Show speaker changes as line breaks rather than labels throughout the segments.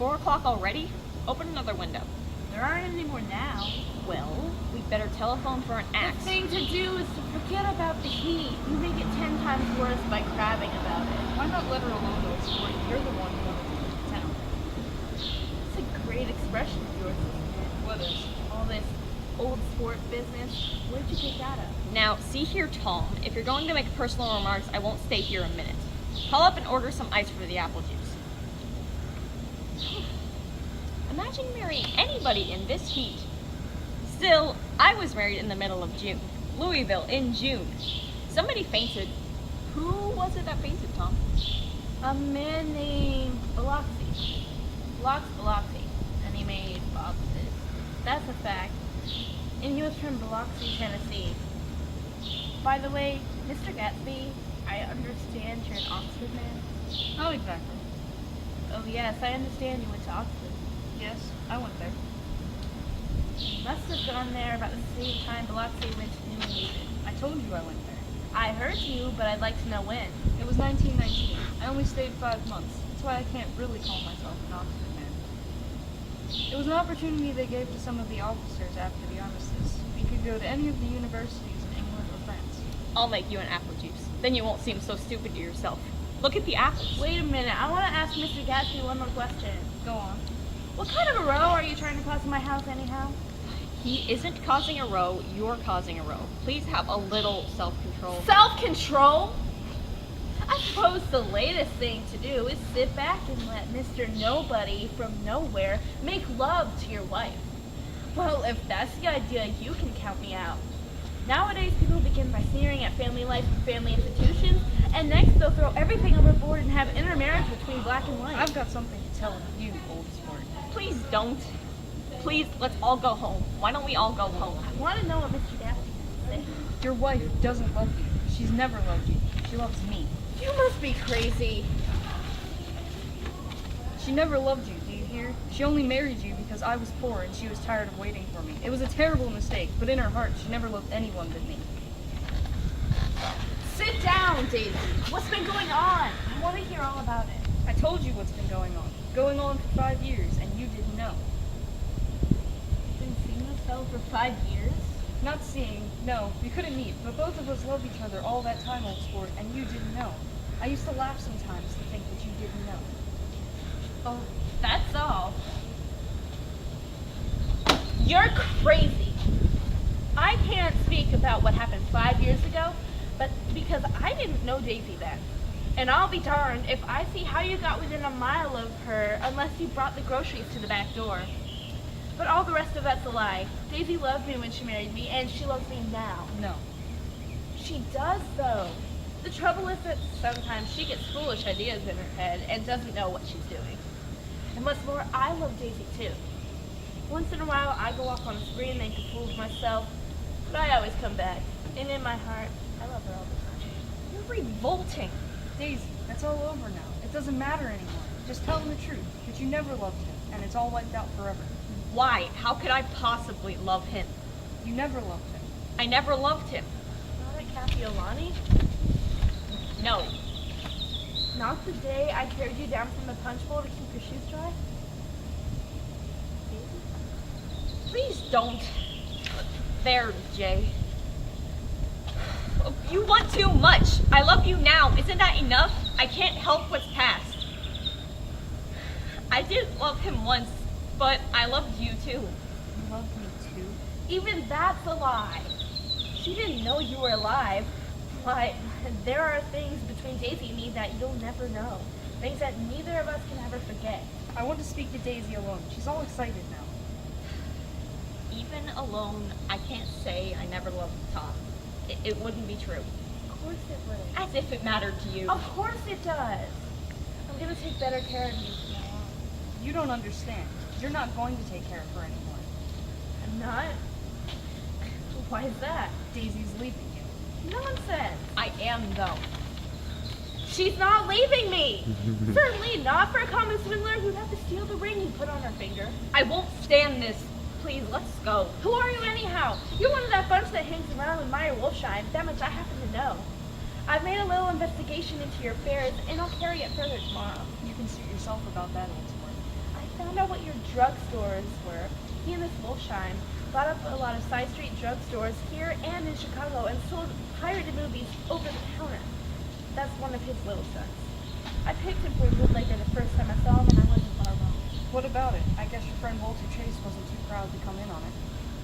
4 o'clock already? Open another window.
There aren't any more now.
Well, we'd better telephone for an
The
axe.
thing to do is to forget about the heat. You make it 10 times worse by crabbing about it.
Why not let her alone, old sport? You're the one who wanted to leave town.
It's a great expression of yours, isn't it?
What is?
All this old sport business. Where'd you get that up?
Now, see here, Tom. If you're going to make personal remarks, I won't stay here a minute. Call up and order some ice for the apple juice. Imagine marrying anybody in this heat. Still, I was married in the middle of June. Louisville in June. Somebody fainted. Who was it that fainted, Tom?
A man named Biloxi. Biloxi. And he made boxes. That's a fact. And he was from Biloxi, Tennessee. By the way, Mr. Gatsby, I understand you're an Oxford man.
Not exactly.
Oh yes, I understand you went to Oxford.
Yes, I went there.
You must have gone there about the same time Biloxi went to New Haven.
I told you I went there.
I heard you, but I'd like to know when.
It was 1919. I only stayed 5 months. That's why I can't really call myself an Oxford man. It was an opportunity they gave to some of the officers after the armistice. You could go to any of the universities in England or France.
I'll make you an apple juice. Then you won't seem so stupid to yourself. Look at the apples.
Wait a minute, I want to ask Mr. Gatsby one more question.
Go on.
What kind of a row are you trying to cause in my house anyhow?
He isn't causing a row, you're causing a row. Please have a little self-control.
Self-control? I suppose the latest thing to do is sit back and let Mr. Nobody from nowhere make love to your wife. Well, if that's the idea, you can count me out. Nowadays, people begin by sneering at family life and family institutions, and next they'll throw everything overboard and have intermarriage between black and white.
I've got something to tell you, old sport.
Please don't. Please, let's all go home. Why don't we all go home?
I want to know what Mr. Gatsby has to say.
Your wife doesn't love you. She's never loved you. She loves me.
You must be crazy.
She never loved you, do you hear? She only married you because I was poor and she was tired of waiting for me. It was a terrible mistake, but in her heart, she never loved anyone but me.
Sit down, Daisy. What's been going on? I want to hear all about it.
I told you what's been going on. Going on for 5 years, and you didn't know.
You've been seeing this fellow for 5 years?
Not seeing, no, we couldn't meet, but both of us loved each other all that time, old sport, and you didn't know. I used to laugh sometimes to think that you didn't know.
Oh, that's all. You're crazy. I can't speak about what happened 5 years ago, but because I didn't know Daisy then. And I'll be darned if I see how you got within a mile of her unless you brought the groceries to the back door. But all the rest of that's a lie. Daisy loved me when she married me, and she loves me now.
No.
She does, though. The trouble is that sometimes she gets foolish ideas in her head and doesn't know what she's doing. And what's more, I love Daisy too. Once in a while, I go off on a spree and make a fool of myself, but I always come back. And in my heart, I love her all the time.
You're revolting.
Daisy, that's all over now. It doesn't matter anymore. Just tell him the truth, that you never loved him, and it's all wiped out forever.
Why? How could I possibly love him?
You never loved him.
I never loved him.
Not at Capiolani?
No.
Not the day I carried you down from the punch bowl to keep your shoes dry? Daisy?
Please don't. There, Jay. You want too much. I love you now. Isn't that enough? I can't help what's past. I did love him once, but I loved you too.
You loved me too?
Even that's a lie. She didn't know you were alive. But there are things between Daisy and me that you'll never know. Things that neither of us can ever forget.
I want to speak to Daisy alone. She's all excited now.
Even alone, I can't say I never loved Tom. It wouldn't be true.
Of course it would.
As if it mattered to you.
Of course it does. I'm gonna take better care of you from now on.
You don't understand. You're not going to take care of her anymore.
I'm not? Why is that?
Daisy's leaving you.
Nonsense.
I am, though.
She's not leaving me. Certainly not for a common swindler who'd have to steal the ring you put on her finger.
I won't stand this. Please, let's go.
Who are you anyhow? You're one of that bunch that hangs around with Meyer Wolfsheim. That much I happen to know. I've made a little investigation into your affairs, and I'll carry it further tomorrow.
You can suit yourself about that, old sport.
I found out what your drugstores were, he and this Wolfsheim bought up a lot of side street drugstores here and in Chicago and sold pirated movies over the counter. That's one of his little sons. I picked him for a bootlegger the first time I saw him, and I wasn't far wrong.
What about it? I guess your friend Walter Chase wasn't too proud to come in on it.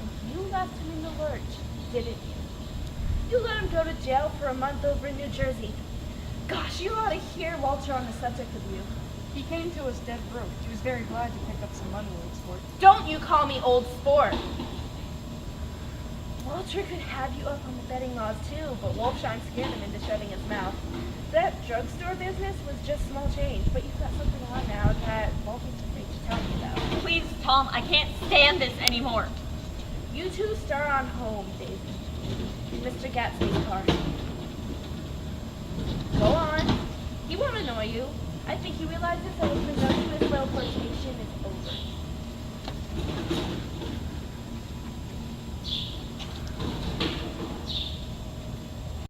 And you left him in the lurch, didn't you? You let him go to jail for a month over in New Jersey. Gosh, you ought to hear Walter on the subject of you.
He came to us dead broke. He was very glad to pick up some money, old sport.
Don't you call me old sport. Walter could have you up on the betting laws too, but Wolfsheim scared him into shutting his mouth. That drugstore business was just small change, but you've got something on now that Walter's afraid to tell me about.
Please, Tom, I can't stand this anymore.
You two start on home, Daisy. In Mr. Gatsby's car. Go on. He won't annoy you. I think he realizes that it's been done